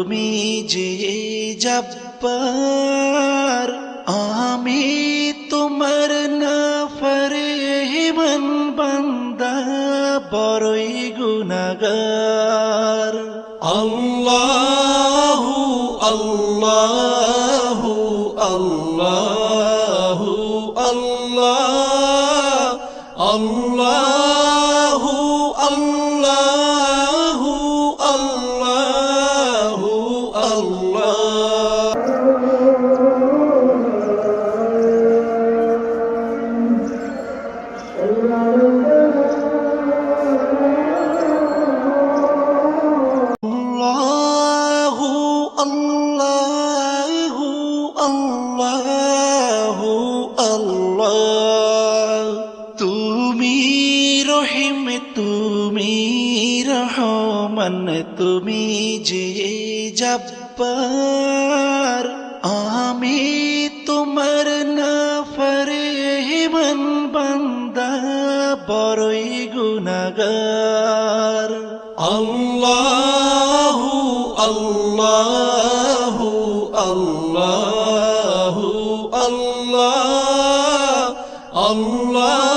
তুমি যে জব্বার, আমি তোমার নাফরমান বান্দা, বড়ই গুনাহগার। আল্লাহু আল্লাহু আল্লাহু আল্লাহ, আল্লাহু আল্লাহু আল্লাহু আল্লাহ। আল্লাহু আল্লাহু আল্লাহু আল্লাহ। তুমি রহিম, তুমি রহমান, তুমি যে জব্বার, আমি তোমার নাফরমান বান্দা, বড়ই গুনাহগার। আল্লাহু আল্লাহু আল্লাহু আল্লাহ, আল্লাহ